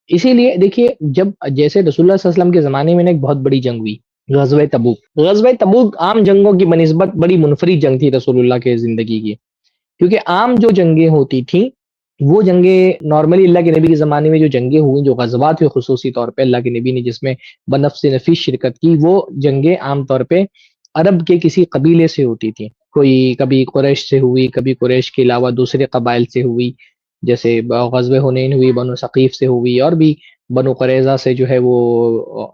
اسی لیے دیکھیے، جب جیسے رسول اللہ صلی اللہ علیہ وسلم کے زمانے میں نا ایک بہت بڑی جنگ ہوئی، غزوہ تبوک۔ غزوہ تبوک عام جنگوں کی بنسبت بڑی منفرد جنگ تھی رسول اللہ کے زندگی کی، کیونکہ عام جو جنگیں ہوتی تھیں وہ جنگیں نارملی اللہ کے نبی کے زمانے میں جو جنگیں ہوئیں، جو غزوات ہوئے خصوصی طور پہ اللہ کے نبی نے جس میں بنفس نفیس شرکت کی، وہ جنگیں عام طور پہ عرب کے کسی قبیلے سے ہوتی تھیں۔ کوئی کبھی قریش سے ہوئی، کبھی قریش کے علاوہ دوسرے قبائل سے ہوئی، جیسے غزوہ حنین ہوئی بنو ثقیف سے ہوئی، اور بھی بنو قریظہ سے جو ہے وہ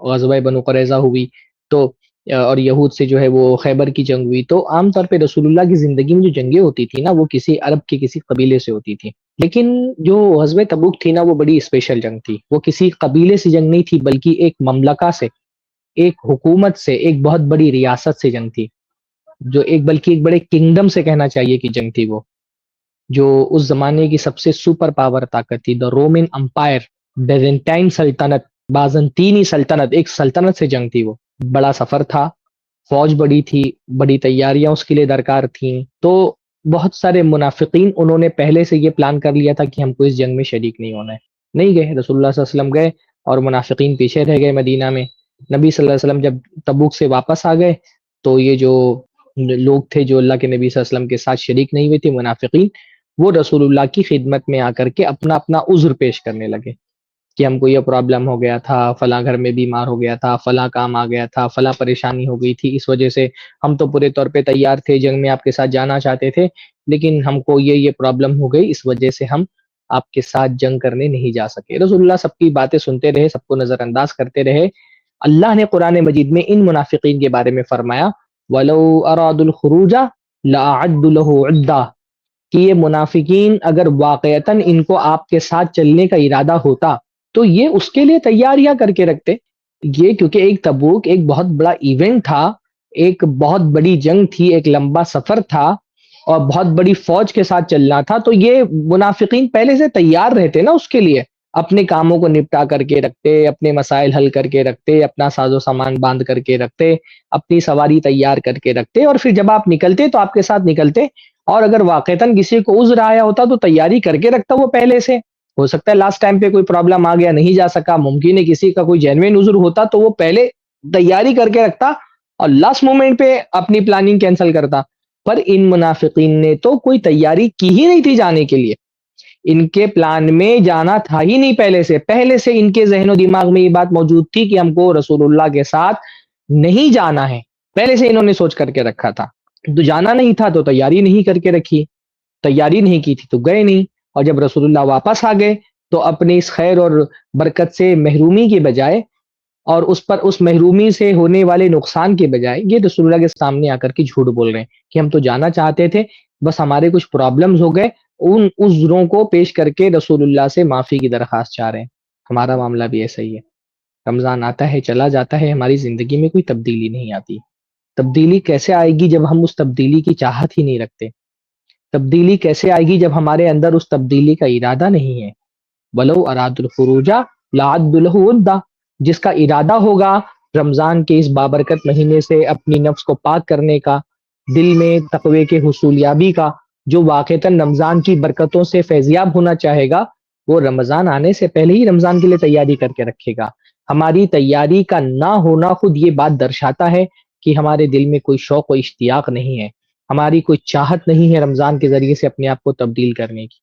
غزوہ بنو قریظہ ہوئی، تو اور یہود سے جو ہے وہ خیبر کی جنگ ہوئی۔ تو عام طور پہ رسول اللہ کی زندگی میں جو جنگیں ہوتی تھی نا وہ کسی عرب کے کسی قبیلے سے ہوتی تھی۔ لیکن جو غزوہ تبوک تھی نا وہ بڑی اسپیشل جنگ تھی، وہ کسی قبیلے سے جنگ نہیں تھی بلکہ ایک مملکہ سے، ایک حکومت سے، ایک بہت بڑی ریاست سے جنگ تھی، جو ایک بلکہ ایک بڑے کنگڈم سے کہنا چاہیے کہ جنگ تھی وہ، جو اس زمانے کی سب سے سپر پاور طاقت تھی، دا رومن امپائر، بیزنٹائن سلطنت، بازنطینی سلطنت، ایک سلطنت سے جنگ تھی وہ۔ بڑا سفر تھا، فوج بڑی تھی، بڑی تیاریاں اس کے لیے درکار تھیں، تو بہت سارے منافقین انہوں نے پہلے سے یہ پلان کر لیا تھا کہ ہم کو اس جنگ میں شریک نہیں ہونا ہے، نہیں گئے۔ رسول اللہ صلی اللہ علیہ وسلم گئے اور منافقین پیچھے رہ گئے مدینہ میں۔ نبی صلی اللہ علیہ وسلم جب تبوک سے واپس آ گئے تو یہ جو لوگ تھے جو اللہ کے نبی صلی اللہ علیہ وسلم کے ساتھ شریک نہیں ہوئے تھے، منافقین، وہ رسول اللہ کی خدمت میں آ کر کے اپنا اپنا عذر پیش کرنے لگے کہ ہم کو یہ پرابلم ہو گیا تھا، فلاں گھر میں بیمار ہو گیا تھا، فلاں کام آ گیا تھا، فلاں پریشانی ہو گئی تھی، اس وجہ سے ہم تو پورے طور پہ تیار تھے، جنگ میں آپ کے ساتھ جانا چاہتے تھے، لیکن ہم کو یہ پرابلم ہو گئی، اس وجہ سے ہم آپ کے ساتھ جنگ کرنے نہیں جا سکے۔ رسول اللہ سب کی باتیں سنتے رہے، سب کو نظر انداز کرتے رہے۔ اللہ نے قرآن مجید میں ان منافقین کے بارے میں فرمایا، وَلَوْ أَرَادُوا الْخُرُوجَ لَأَعَدُّوا لَهُ عُدَّةً، کہ یہ منافقین اگر واقعتاً ان کو آپ کے ساتھ چلنے کا ارادہ ہوتا تو یہ اس کے لیے تیاریاں کر کے رکھتے۔ یہ کیونکہ ایک تبوک ایک بہت بڑا ایونٹ تھا، ایک بہت بڑی جنگ تھی، ایک لمبا سفر تھا، اور بہت بڑی فوج کے ساتھ چلنا تھا، تو یہ منافقین پہلے سے تیار رہتے نا اس کے لیے، اپنے کاموں کو نپٹا کر کے رکھتے، اپنے مسائل حل کر کے رکھتے، اپنا ساز و سامان باندھ کر کے رکھتے، اپنی سواری تیار کر کے رکھتے، اور پھر جب آپ نکلتے تو آپ کے ساتھ نکلتے، اور اگر واقعتاً کسی کو عذر آیا ہوتا تو تیاری کر کے رکھتا وہ پہلے سے۔ ہو سکتا ہے لاسٹ ٹائم پہ کوئی پرابلم آ گیا، نہیں جا سکا، ممکن ہے کسی کا کوئی جینوین عذر ہوتا تو وہ پہلے تیاری کر کے رکھتا اور لاسٹ مومنٹ پہ اپنی پلاننگ کینسل کرتا۔ پر ان منافقین نے تو کوئی تیاری کی ہی نہیں تھی جانے کے لیے، ان کے پلان میں جانا تھا ہی نہیں، پہلے سے ان کے ذہن و دماغ میں یہ بات موجود تھی کہ ہم کو رسول اللہ کے ساتھ نہیں جانا ہے، پہلے سے انہوں نے سوچ کر کے رکھا تھا۔ تو جانا نہیں تھا تو تیاری نہیں کر کے رکھی، تیاری نہیں کی تھی تو گئے نہیں، اور جب رسول اللہ واپس آ گئے تو اپنی اس خیر اور برکت سے محرومی کے بجائے، اور اس محرومی سے ہونے والے نقصان کے بجائے، یہ رسول اللہ کے سامنے آ کر کے جھوٹ بول رہے ہیں کہ ہم تو جانا چاہتے تھے، بس ہمارے کچھ پرابلمز ہو گئے، ان عذروں کو پیش کر کے رسول اللہ سے معافی کی درخواست چاہ رہے ہیں۔ ہمارا معاملہ بھی ایسا ہی ہے، رمضان آتا ہے چلا جاتا ہے، ہماری زندگی میں کوئی تبدیلی نہیں آتی۔ تبدیلی کیسے آئے گی جب ہم اس تبدیلی کی چاہت ہی نہیں رکھتے؟ تبدیلی کیسے آئے گی جب ہمارے اندر اس تبدیلی کا ارادہ نہیں ہے؟ وَلَوْ أَرَادُوا الْخُرُوجَ لَأَعَدُّوا لَهُ عُدَّةً، جس کا ارادہ ہوگا رمضان کے اس بابرکت مہینے سے اپنی نفس کو پاک کرنے کا، دل میں تقوی کے حصول یابی کا، جو واقعتاً رمضان کی برکتوں سے فیضیاب ہونا چاہے گا، وہ رمضان آنے سے پہلے ہی رمضان کے لیے تیاری کر کے رکھے گا۔ ہماری تیاری کا نہ ہونا خود یہ بات درشاتا ہے کہ ہمارے دل میں کوئی شوق و اشتیاق نہیں ہے، ہماری کوئی چاہت نہیں ہے رمضان کے ذریعے سے اپنے آپ کو تبدیل کرنے کی۔